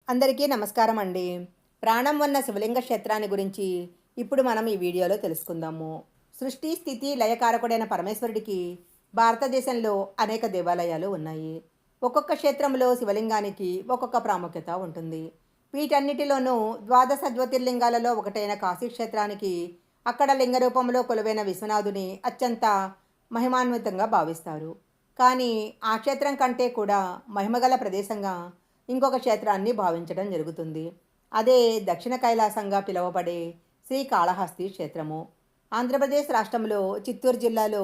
అందరికీ నమస్కారం అండి. ప్రాణం ఉన్న శివలింగ క్షేత్రాన్ని గురించి ఇప్పుడు మనం ఈ వీడియోలో తెలుసుకుందాము. సృష్టి, స్థితి, లయకారకుడైన పరమేశ్వరుడికి భారతదేశంలో అనేక దేవాలయాలు ఉన్నాయి. ఒక్కొక్క క్షేత్రంలో శివలింగానికి ఒక్కొక్క ప్రాముఖ్యత ఉంటుంది. వీటన్నిటిలోనూ ద్వాదశ జ్యోతిర్లింగాలలో ఒకటైన కాశీ క్షేత్రానికి అక్కడ లింగ రూపంలో కొలువైన విశ్వనాథుని అత్యంత మహిమాన్వితంగా భావిస్తారు. కానీ ఆ క్షేత్రం కంటే కూడా మహిమగల ప్రదేశంగా ఇంకొక క్షేత్రాన్ని భావించడం జరుగుతుంది. అదే దక్షిణ కైలాసంగా పిలువబడే శ్రీకాళహస్తి క్షేత్రము. ఆంధ్రప్రదేశ్ రాష్ట్రంలో చిత్తూరు జిల్లాలో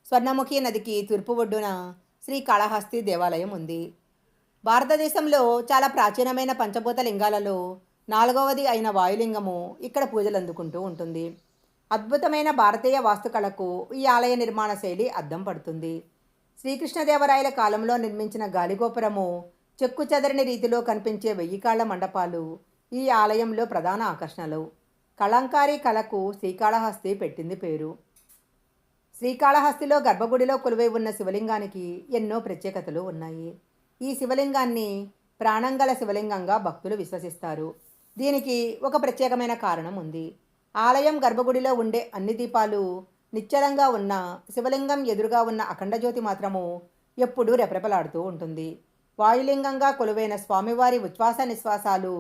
స్వర్ణముఖి నదికి తూర్పు ఒడ్డున శ్రీకాళహస్తి దేవాలయం ఉంది. భారతదేశంలో చాలా ప్రాచీనమైన పంచభూత లింగాలలో నాలుగవది అయిన వాయులింగము ఇక్కడ పూజలు అందుకుంటూ ఉంటుంది. అద్భుతమైన భారతీయ వాస్తుకళకు ఈ ఆలయ నిర్మాణ శైలి అద్దం పడుతుంది. శ్రీకృష్ణదేవరాయల కాలంలో నిర్మించిన గాలిగోపురము, చెక్కు చెదరని రీతిలో కనిపించే 1000 కాళ్ల మండపాలు ఈ ఆలయంలో ప్రధాన ఆకర్షణలు. కళంకారీ కళకు శ్రీకాళహస్తి పెట్టింది పేరు. శ్రీకాళహస్తిలో గర్భగుడిలో కొలువై ఉన్న శివలింగానికి ఎన్నో ప్రత్యేకతలు ఉన్నాయి. ఈ శివలింగాన్ని ప్రాణంగల శివలింగంగా భక్తులు విశ్వసిస్తారు. దీనికి ఒక ప్రత్యేకమైన కారణం ఉంది. ఆలయం గర్భగుడిలో ఉండే అన్ని దీపాలు నిశ్చలంగా ఉన్న శివలింగం ఎదురుగా ఉన్న అఖండజ్యోతి మాత్రము ఎప్పుడూ రెపరెపలాడుతూ ఉంటుంది. వాయులింగంగా కొలువైన స్వామివారి ఉచ్ఛ్వాస నిశ్వాసాలు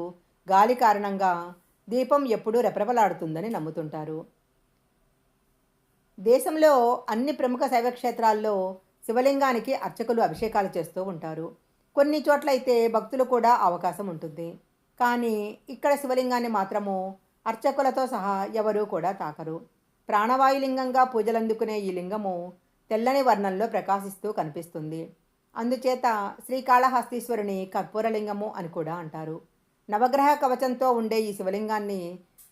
గాలి కారణంగా దీపం ఎప్పుడూ రెపరెపలాడుతుందని నమ్ముతుంటారు. దేశంలో అన్ని ప్రముఖ శైవ క్షేత్రాల్లో శివలింగానికి అర్చకులు అభిషేకాలు చేస్తూ ఉంటారు. కొన్ని చోట్లయితే భక్తులు కూడా అవకాశం ఉంటుంది. కానీ ఇక్కడ శివలింగాన్ని మాత్రము అర్చకులతో సహా ఎవరూ కూడా తాకరు. ప్రాణవాయులింగంగా పూజలందుకునే ఈ లింగము తెల్లని వర్ణంలో ప్రకాశిస్తూ కనిపిస్తుంది. అందుచేత శ్రీకాళహస్తీశ్వరుని కర్పూరలింగము అని కూడా అంటారు. నవగ్రహ కవచంతో ఉండే ఈ శివలింగాన్ని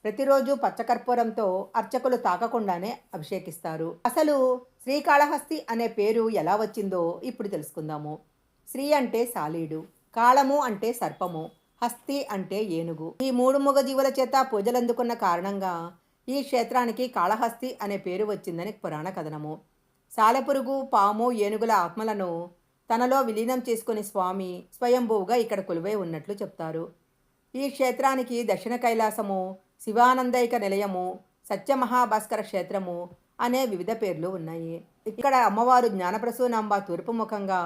ప్రతిరోజు పచ్చకర్పూరంతో అర్చకులు తాకకుండానే అభిషేకిస్తారు. అసలు శ్రీకాళహస్తి అనే పేరు ఎలా వచ్చిందో ఇప్పుడు తెలుసుకుందాము. శ్రీ అంటే సాలీడు, కాళము అంటే సర్పము, హస్తి అంటే ఏనుగు. ఈ 3 మూగజీవుల చేత పూజలందుకున్న కారణంగా ఈ క్షేత్రానికి కాళహస్తి అనే పేరు వచ్చిందని పురాణ కథనము. సాలెపురుగు, పాము, ఏనుగుల ఆత్మలను తనలో విలీనం చేసుకుని స్వామి స్వయంభూగా ఇక్కడ కొలువై ఉన్నట్లు చెప్తారు. ఈ క్షేత్రానికి దక్షిణ కైలాసము, శివానందైక నిలయము, సత్యమహాభాస్కర క్షేత్రము అనే వివిధ పేర్లు ఉన్నాయి. ఇక్కడ అమ్మవారు జ్ఞానప్రసూనాంబ తూర్పు ముఖంగా,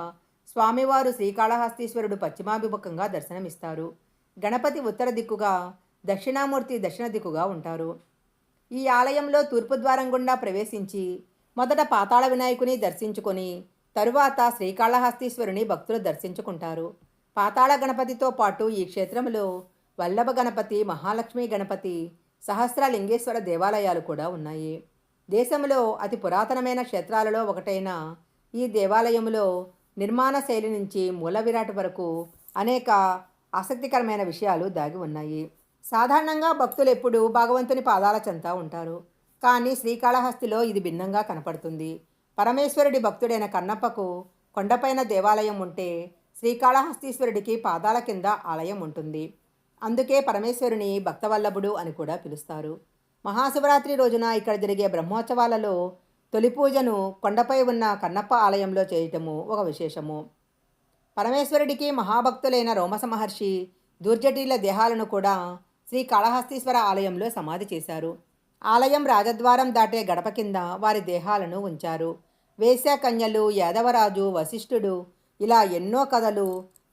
స్వామివారు శ్రీకాళహస్తీశ్వరుడు పశ్చిమాభిముఖంగా దర్శనమిస్తారు. గణపతి ఉత్తర దిక్కుగా, దక్షిణామూర్తి దక్షిణ దిక్కుగా ఉంటారు. ఈ ఆలయంలో తూర్పు ద్వారం గుండా ప్రవేశించి మొదట పాతాళ వినాయకుని దర్శించుకొని తరువాత శ్రీకాళహస్తీశ్వరుని భక్తులు దర్శించుకుంటారు. పాతాళ గణపతితో పాటు ఈ క్షేత్రంలో వల్లభ గణపతి, మహాలక్ష్మి గణపతి, సహస్రలింగేశ్వర దేవాలయాలు కూడా ఉన్నాయి. దేశంలో అతి పురాతనమైన క్షేత్రాలలో ఒకటైన ఈ దేవాలయంలో నిర్మాణ శైలి నుంచి మూల విరాట్ వరకు అనేక ఆసక్తికరమైన విషయాలు దాగి ఉన్నాయి. సాధారణంగా భక్తులు ఎప్పుడూ భగవంతుని పాదాల చెంత ఉంటారు. కానీ శ్రీకాళహస్తిలో ఇది భిన్నంగా కనపడుతుంది. పరమేశ్వరుడి భక్తుడైన కన్నప్పకు కొండపైన దేవాలయం ఉంటే శ్రీకాళహస్తీశ్వరుడికి పాదాల కింద ఆలయం ఉంటుంది. అందుకే పరమేశ్వరుని భక్తవల్లభుడు అని కూడా పిలుస్తారు. మహాశివరాత్రి రోజున ఇక్కడ జరిగే బ్రహ్మోత్సవాలలో తొలి పూజను కొండపై ఉన్న కన్నప్ప ఆలయంలో చేయటము ఒక విశేషము. పరమేశ్వరుడికి మహాభక్తులైన రోమస మహర్షి, దుర్జటీల దేహాలను కూడా శ్రీకాళహస్తీశ్వర ఆలయంలో సమాధి చేశారు. ఆలయం రాజద్వారం దాటే గడప కింద వారి దేహాలను ఉంచారు. వేశ్యాకన్యలు, యాదవరాజు, వశిష్ఠుడు ఇలా ఎన్నో కథలు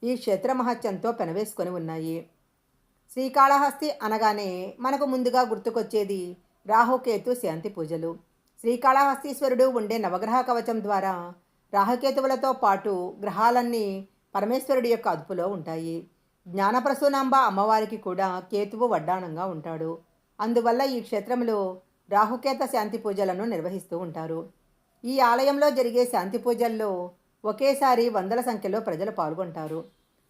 ఈ క్షేత్ర మహత్యంతో పెనవేసుకొని ఉన్నాయి. శ్రీకాళహస్తి అనగానే మనకు ముందుగా గుర్తుకొచ్చేది రాహుకేతు శాంతి పూజలు. శ్రీకాళహస్తీశ్వరుడు ఉండే నవగ్రహ కవచం ద్వారా రాహుకేతువులతో పాటు గ్రహాలన్నీ పరమేశ్వరుడి యొక్క అదుపులో ఉంటాయి. జ్ఞానప్రసూనాంబ అమ్మవారికి కూడా కేతువు వడ్డాణంగా ఉంటాడు. అందువల్ల ఈ క్షేత్రంలో రాహుకేత శాంతి పూజలను నిర్వహిస్తూ ఉంటారు. ఈ ఆలయంలో జరిగే శాంతి పూజల్లో ఒకేసారి వందల సంఖ్యలో ప్రజలు పాల్గొంటారు.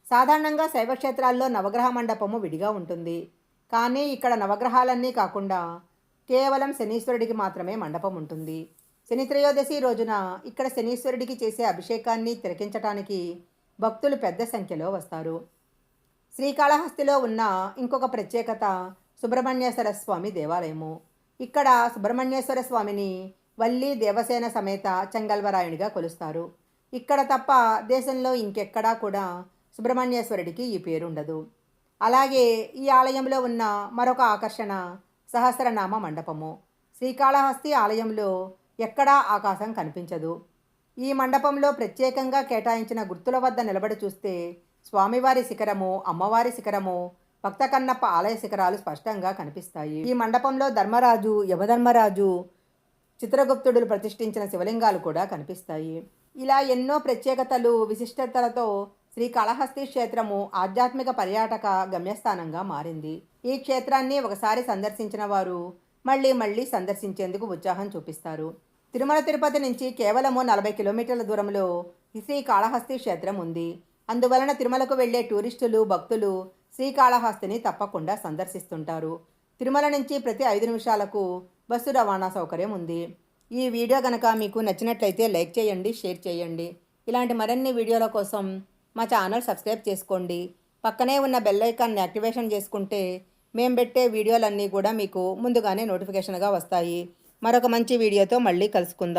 సాధారణంగా శైవ క్షేత్రాల్లో నవగ్రహ మండపము విడిగా ఉంటుంది. కానీ ఇక్కడ నవగ్రహాలన్నీ కాకుండా కేవలం శనీశ్వరుడికి మాత్రమే మండపం ఉంటుంది. శని త్రయోదశి రోజున ఇక్కడ శనీశ్వరుడికి చేసే అభిషేకాన్ని తిలకించటానికి భక్తులు పెద్ద సంఖ్యలో వస్తారు. శ్రీకాళహస్తిలో ఉన్న ఇంకొక ప్రత్యేకత సుబ్రహ్మణ్యేశ్వర స్వామి దేవాలయము. ఇక్కడ సుబ్రహ్మణ్యేశ్వర స్వామిని వల్లి దేవసేన సమేత చెంగల్వరాయునిగా కొలుస్తారు. ఇక్కడ తప్ప దేశంలో ఇంకెక్కడా కూడా సుబ్రహ్మణ్యేశ్వరుడికి ఈ పేరుండదు. అలాగే ఈ ఆలయంలో ఉన్న మరొక ఆకర్షణ సహస్రనామ మండపము. శ్రీకాళహస్తి ఆలయంలో ఎక్కడా ఆకాశం కనిపించదు. ఈ మండపంలో ప్రత్యేకంగా కేటాయించిన గుర్తుల వద్ద నిలబడి చూస్తే స్వామివారి శిఖరము, అమ్మవారి శిఖరము, భక్త కన్నప్ప ఆలయ శిఖరాలు స్పష్టంగా కనిపిస్తాయి. ఈ మండపంలో ధర్మరాజు, యమధర్మరాజు, చిత్రగుప్తుడులు ప్రతిష్ఠించిన శివలింగాలు కూడా కనిపిస్తాయి. ఇలా ఎన్నో ప్రత్యేకతలు, విశిష్టతలతో శ్రీకాళహస్తి క్షేత్రము ఆధ్యాత్మిక పర్యాటక గమ్యస్థానంగా మారింది. ఈ క్షేత్రాన్ని ఒకసారి సందర్శించిన వారు మళ్ళీ మళ్ళీ సందర్శించేందుకు ఉత్సాహం చూపిస్తారు. తిరుమల తిరుపతి నుంచి కేవలము 40 కిలోమీటర్ల దూరంలో శ్రీకాళహస్తి క్షేత్రం ఉంది. అందువలన తిరుమలకు వెళ్లే టూరిస్టులు, భక్తులు శ్రీకాళహస్తిని తప్పకుండా సందర్శిస్తుంటారు. తిరుమల నుంచి ప్రతి 5 నిమిషాలకు బస్సు రవాణా సౌకర్యం ఉంది. ఈ వీడియో గనక మీకు నచ్చినట్లయితే లైక్ చేయండి, షేర్ చేయండి. ఇలాంటి మరిన్ని వీడియోల కోసం మా ఛానల్ సబ్స్క్రైబ్ చేసుకోండి. పక్కనే ఉన్న బెల్ ఐకాన్ని యాక్టివేషన్ చేసుకుంటే మేము పెట్టే వీడియోలన్నీ కూడా మీకు ముందుగానే నోటిఫికేషన్గా వస్తాయి. మరొక మంచి వీడియోతో మళ్ళీ కలుసుకుందాం.